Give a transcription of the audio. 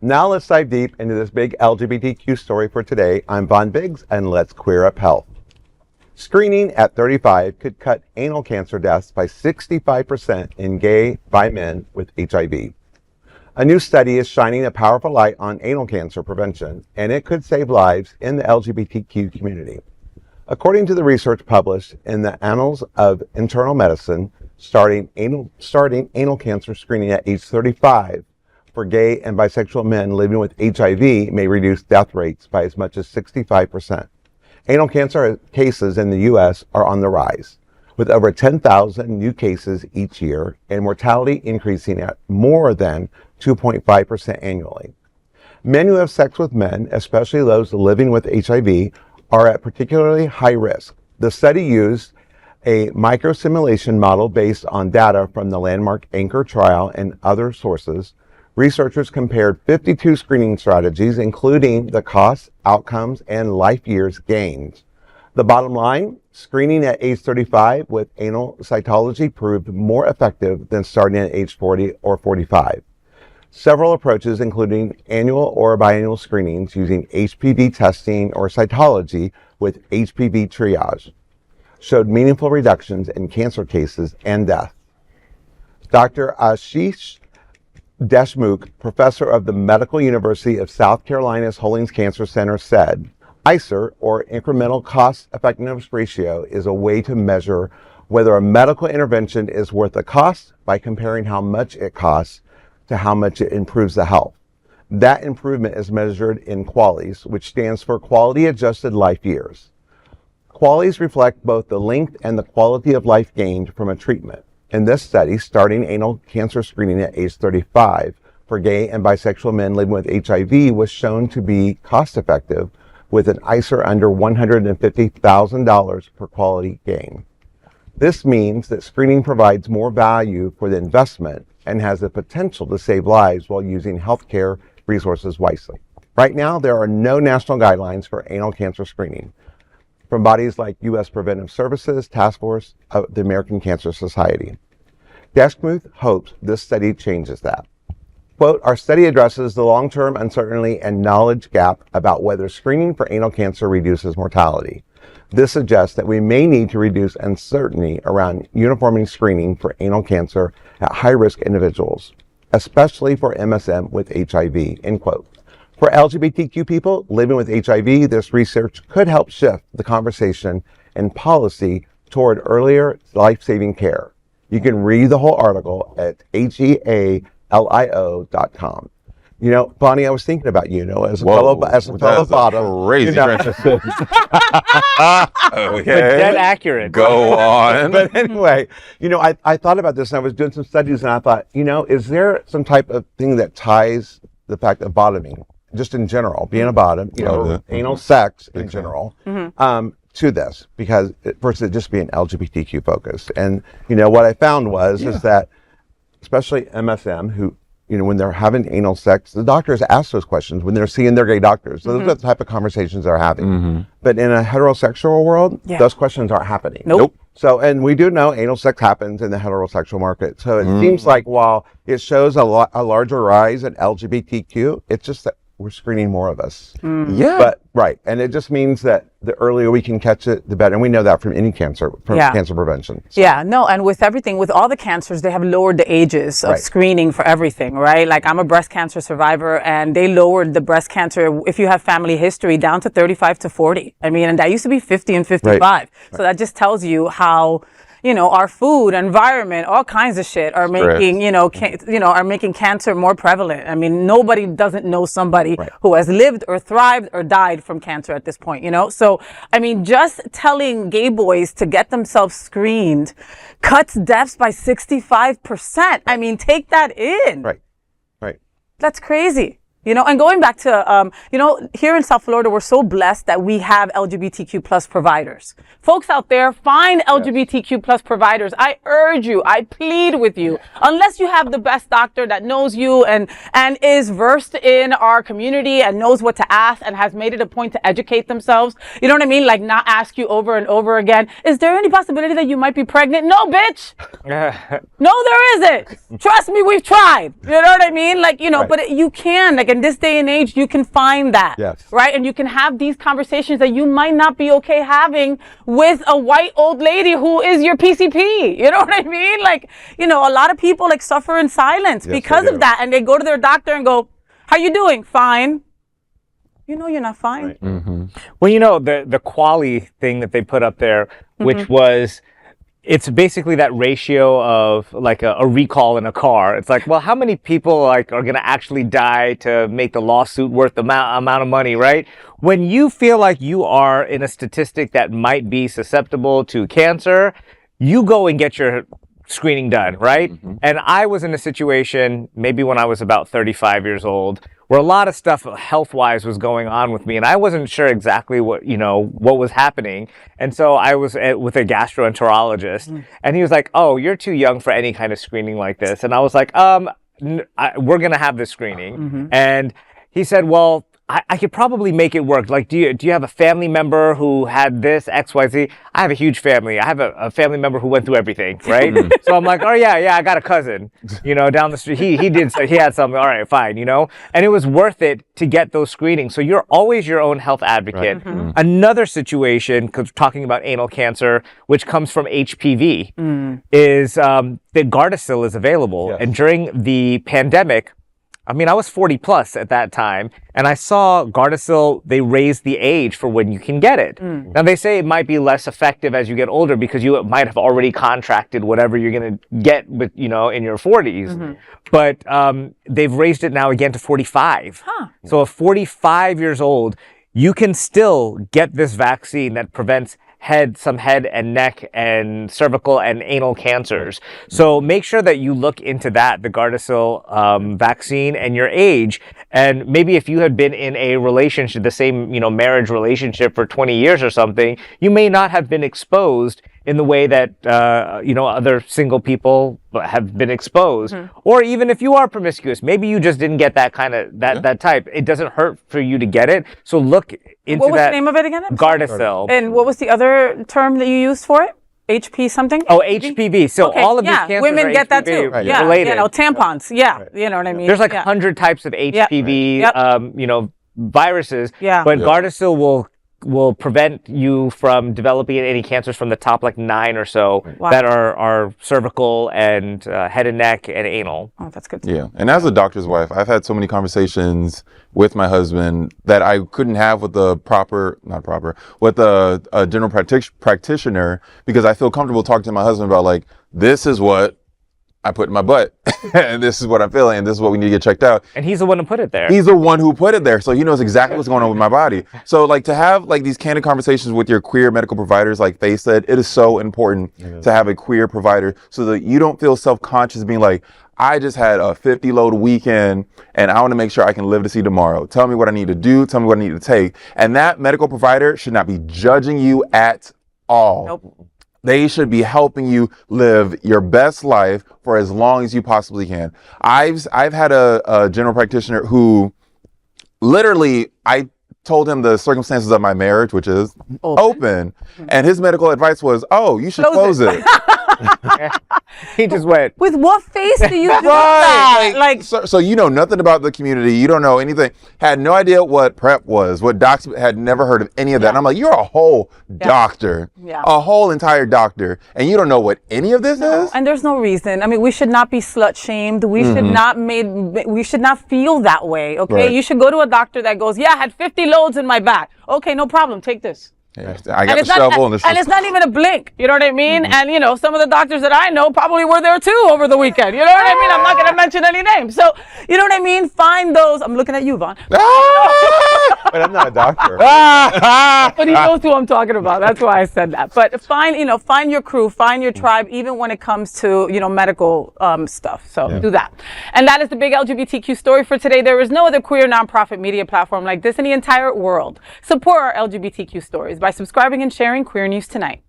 Now let's dive deep into this big LGBTQ story for today. I'm Von Biggs, and let's queer up health. Screening at 35 could cut anal cancer deaths by 65% in gay bi men with HIV. A new study is shining a powerful light on anal cancer prevention, and it could save lives in the LGBTQ community. According to the research published in the Annals of Internal Medicine, starting anal cancer screening at age 35 for gay and bisexual men living with HIV may reduce death rates by as much as 65%. Anal cancer cases in the U.S. are on the rise, with over 10,000 new cases each year and mortality increasing at more than 2.5% annually. Men who have sex with men, especially those living with HIV, are at particularly high risk. The study used a microsimulation model based on data from the landmark Anchor trial and other sources. Researchers compared 52 screening strategies, including the costs, outcomes, and life years gained. The bottom line, screening at age 35 with anal cytology proved more effective than starting at age 40 or 45. Several approaches, including annual or biennial screenings using HPV testing or cytology with HPV triage, showed meaningful reductions in cancer cases and death. Dr. Ashish Deshmukh, professor of the Medical University of South Carolina's Hollings Cancer Center, said, ICER, or incremental cost-effectiveness ratio, is a way to measure whether a medical intervention is worth the cost by comparing how much it costs to how much it improves the health. That improvement is measured in QALYs, which stands for Quality Adjusted Life Years. QALYs reflect both the length and the quality of life gained from a treatment. In this study, starting anal cancer screening at age 35 for gay and bisexual men living with HIV was shown to be cost-effective, with an ICER under $150,000 per quality gain. This means that screening provides more value for the investment and has the potential to save lives while using healthcare resources wisely. Right now, there are no national guidelines for anal cancer screening from bodies like U.S. Preventive Services Task Force of the American Cancer Society. Deshmukh hopes this study changes that. Quote, our study addresses the long-term uncertainty and knowledge gap about whether screening for anal cancer reduces mortality. This suggests that we may need to reduce uncertainty around uniformly screening for anal cancer at high-risk individuals, especially for MSM with HIV, end quote. For LGBTQ people living with HIV, this research could help shift the conversation and policy toward earlier life-saving care. You can read the whole article at healio.com. You know, Bonnie, I was thinking about as a fellow bottom. Crazy transition. Okay. Dead accurate. Go on. But anyway, I thought about this and I was doing some studies and I thought, is there some type of thing that ties the fact of bottoming, just in general, being a bottom, anal sex in general, to this, because versus it just being LGBTQ focused. And, what I found is that, especially MSM, who, when they're having anal sex, the doctors ask those questions when they're seeing their gay doctors. So those are the type of conversations they're having. But in a heterosexual world, those questions aren't happening. Nope. So, and we do know anal sex happens in the heterosexual market. So it seems like while it shows a larger rise in LGBTQ, it's just that we're screening more of us. But right. And it just means that the earlier we can catch it, the better. And we know that from any cancer, cancer prevention. So. Yeah, no, and with everything, with all the cancers, they have lowered the ages of screening for everything, right? Like I'm a breast cancer survivor and they lowered the breast cancer, if you have family history, down to 35 to 40. I mean, and that used to be 50 and 55. So that just tells you how, our food, environment, all kinds of shit are making, are making cancer more prevalent. I mean, nobody doesn't know somebody who has lived or thrived or died from cancer at this point, So, I mean, just telling gay boys to get themselves screened cuts deaths by 65%. I mean, take that in. Right. That's crazy. And going back to, here in South Florida, we're so blessed that we have LGBTQ plus providers. Folks out there, find LGBTQ plus providers. I urge you, I plead with you, unless you have the best doctor that knows you and is versed in our community and knows what to ask and has made it a point to educate themselves. You know what I mean? Like not ask you over and over again, is there any possibility that you might be pregnant? No, bitch. No, there isn't. Trust me, we've tried. You know what I mean? Like, but you can, like, in this day and age, you can find that. Yes. Right? And you can have these conversations that you might not be okay having with a white old lady who is your PCP. You know what I mean? Like, you know, a lot of people like suffer in silence because of that. And they go to their doctor and go, how you doing? Fine. You know you're not fine. Right. Mm-hmm. Well, you know, the quali thing that they put up there, which was, it's basically that ratio of like a recall in a car. It's like, well, how many people like are going to actually die to make the lawsuit worth the amount of money, right? When you feel like you are in a statistic that might be susceptible to cancer, you go and get your screening done, right? And I was in a situation, maybe when I was about 35 years old, where a lot of stuff health-wise was going on with me, and I wasn't sure exactly what was happening. And so I was with a gastroenterologist, and he was like, "Oh, you're too young for any kind of screening like this." And I was like, we're gonna have this screening." And he said, "Well, I could probably make it work. Like, do you have a family member who had this XYZ? I have a huge family. I have a family member who went through everything, right? So I'm like, oh yeah, I got a cousin, down the street. He had something. All right, fine, And it was worth it to get those screenings. So you're always your own health advocate. Right. Another situation, because talking about anal cancer, which comes from HPV, is the Gardasil is available. Yes. And during the pandemic, I mean, I was 40 plus at that time, and I saw Gardasil, they raised the age for when you can get it. Now, they say it might be less effective as you get older because you might have already contracted whatever you're going to get with, in your 40s. But they've raised it now again to 45. So at 45 years old, you can still get this vaccine that prevents some head and neck and cervical and anal cancers. So make sure that you look into that, the Gardasil vaccine, and your age. And maybe if you had been in a relationship, the same, marriage relationship for 20 years or something, you may not have been exposed in the way that, other single people have been exposed. Or even if you are promiscuous, maybe you just didn't get that kind of, that type. It doesn't hurt for you to get it. So look into that. What was the name of it again? Gardasil. And what was the other term that you used for it? HP something? Oh, HPV. So all of these cancers women are get HPV that too. related. Tampons. Yeah, you know what I mean. There's like 100 types of HPV, viruses. Yeah. But Gardasil will prevent you from developing any cancers from the top 9 or so that are cervical and head and neck and anal. Oh, that's good. Yeah, and as a doctor's wife, I've had so many conversations with my husband that I couldn't have with a general practitioner, because I feel comfortable talking to my husband about this is what I put in my butt and this is what I'm feeling and this is what we need to get checked out. And he's the one who put it there. He's the one who put it there. So he knows exactly what's going on with my body. So to have these candid conversations with your queer medical providers, like they said, it is so important to have a queer provider so that you don't feel self-conscious being like, I just had a 50 load weekend and I want to make sure I can live to see tomorrow. Tell me what I need to do. Tell me what I need to take. And that medical provider should not be judging you at all. Nope. They should be helping you live your best life for as long as you possibly can. I've had a general practitioner who literally, I told him the circumstances of my marriage, which is open. And his medical advice was, oh, you should close it. He just went. With what face do you do that? So you know nothing about the community. You don't know anything. Had no idea what PrEP was. What docs had never heard of any of that. And I'm like, you're a whole doctor, a whole entire doctor, and you don't know what any of this is. And there's no reason. I mean, we should not be slut shamed. We should not we should not feel that way. Okay, Right. You should go to a doctor that goes, yeah, I had 50 loads in my back. Okay, no problem. Take this. Yeah, I got the shovel and it's not even a blink. You know what I mean? And some of the doctors that I know probably were there too over the weekend. You know what I mean? I'm not going to mention any names. So, you know what I mean? Find those. I'm looking at you, Vaughn. But I'm not a doctor. But he knows who I'm talking about. That's why I said that. But find your crew, find your tribe, even when it comes to, medical stuff. So do that. And that is the big LGBTQ story for today. There is no other queer nonprofit media platform like this in the entire world. Support our LGBTQ stories by subscribing and sharing Queer News Tonight.